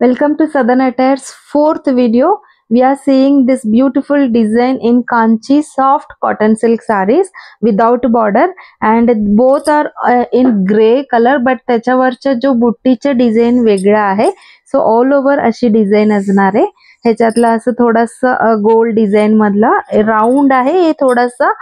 Welcome to Southern Attire's fourth video. We are seeing this beautiful design in Kanchi soft cotton silk sarees without border, and both are in grey color, but त्याच्यावरचा जो बुट्टीचा design वेगळा आहे. So all over अशी design असणार आहे. ह्याच्यातला असं थोडासा gold design मधला round आहे, हे थोडासा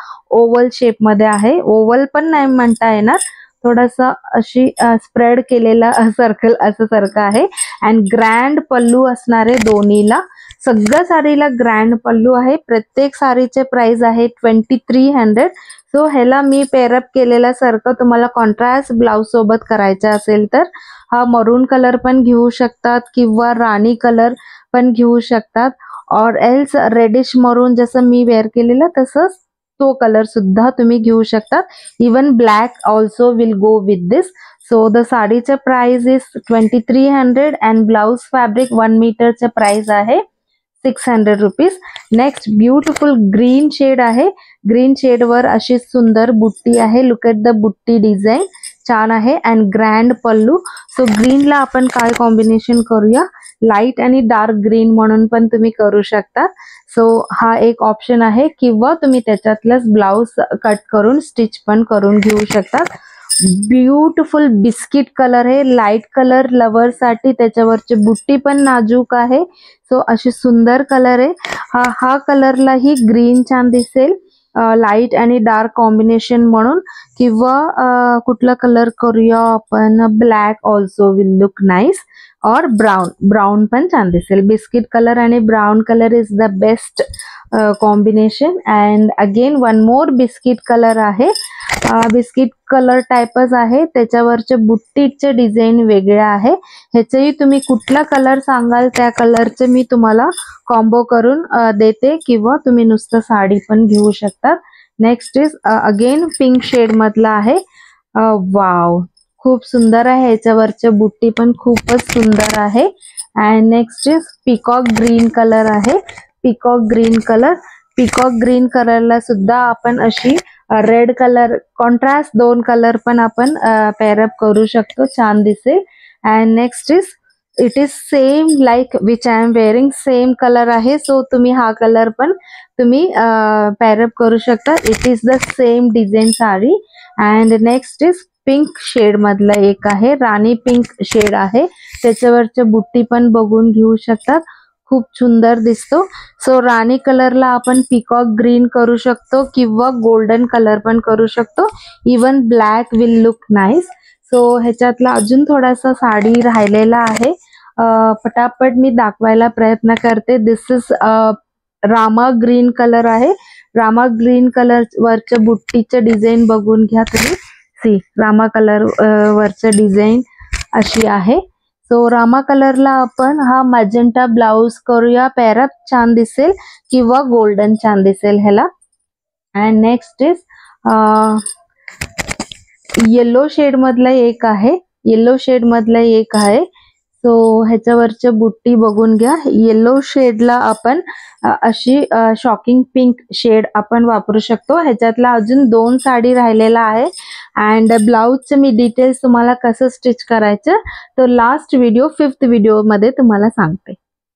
ओव्हल शेप मध्ये आहे. ओव्हल पण नाही म्हणता येणार, थोडासा अशी स्प्रेड केलेला सर्कल असं सारखं आहे. अँड ग्रँड पल्लू असणार आहे दोन्हीला. सगळ्या साडीला ग्रँड पल्लू आहे. प्रत्येक साडीचे प्राइस आहे 2300. सो ह्याला मी पेअरअप केलेला सारखं तुम्हाला कॉन्ट्रास्ट ब्लाउज सोबत करायचा असेल तर हा मरून कलर पण घेऊ शकतात किंवा राणी कलर पण घेऊ शकतात, और एल्स रेडिश मरून जसं मी वेअर केलेला तसंच तो कलर सुद्धा तुम्ही घेऊ शकतात. Even black also will go with this. So the साडीचे price is 2300 and blouse fabric 1 मीटरचे प्राइस आहे 600 rupees. Next beautiful green shade आहे. ग्रीन शेड वर अशी सुंदर बुट्टी आहे. Look at the butti design, छान आहे. And grand pallu. सो ग्रीनला आपण काय कॉम्बिनेशन करूया, लाईट आणि डार्क ग्रीन म्हणून पण तुम्ही करू शकता. सो हा एक ऑप्शन आहे, किंवा तुम्ही त्याच्यातलंच ब्लाउज कट करून स्टिच पण करून घेऊ शकता. ब्युटिफुल बिस्किट कलर आहे. लाईट कलर लवर साठी त्याच्यावरची बुट्टी पण नाजूक आहे. सो अशी सुंदर कलर आहे. हा कलरलाही ग्रीन छान दिसेल, लाईट आणि डार्क कॉम्बिनेशन म्हणून. किंवा कुठला कलर करूया आपण, black also will look nice, और ब्राउन पण छान दिसेल. बिस्किट कलर आणि brown colour is the best combination. And again one more biscuit colour आहे. बिस्किट कलर टाइपच आहे. त्याच्यावरचे बुट्टीचे डिझाइन वेगळे आहे. ह्याचेही तुम्ही कुठला कलर सांगाल त्या कलरचे मी तुम्हाला कॉम्बो करून देते, किंवा तुम्ही नुसतं साडी पण घेऊ शकता. Next is again pink shade मधला आहे. वाव, खूप सुंदर आहे. ह्याच्यावरचे बुट्टी पण खूपच सुंदर आहे. And next is peacock green colour आहे. Peacock green colour. Peacock green कलरला सुद्धा आपण अशी रेड कलर कॉन्ट्रास्ट दोन कलर पण आपण पेअरअप करू शकतो, छान दिसेल. And next is it is same like which I am wearing, same colour आहे. सो तुम्ही हा कलर पण तुम्ही पेअरअप करू शकता. It is the same design sari. And next is pink shade मधला एक आहे. राणी पिंक शेड आहे. त्याच्यावरचे बुट्टी पण बघून घेऊ शकतात, खूप सुंदर दिसतो. सो राणी कलरला आपण पिकॉक ग्रीन करू शकतो, किंवा गोल्डन कलर पण करू शकतो. Even black will look nice. So ह्याच्यातला अजून थोडासा साडी राहिलेला आहे. पटापट मी दाखवायला प्रयत्न करते. दिस इज रामा ग्रीन कलर आहे. रामा ग्रीन कलर वरच्या बुट्टीचे डिझाइन बघून घ्या तुम्ही. सी, रामा कलर वरचं डिझाइन अशी आहे. सो रामा कलरला आपण हा मॅजेंटा ब्लाउज करूया पेअरअप, छान दिसेल, किंवा गोल्डन छान दिसेल ह्याला. And next is yellow shade मधला एक आहे. येलो शेड मधला एक आहे. सो ह्याच्यावरच्या बुट्टी बघून घ्या. येलो शेडला आपण अशी शॉकिंग पिंक शेड आपण वापरू शकतो. ह्याच्यातला अजून 2 साडी राहिलेला आहे. अँड ब्लाउजचे मी डिटेल्स तुम्हाला कसं स्टिच करायचं तो लास्ट व्हिडिओ 5th व्हिडिओ मध्ये तुम्हाला सांगते.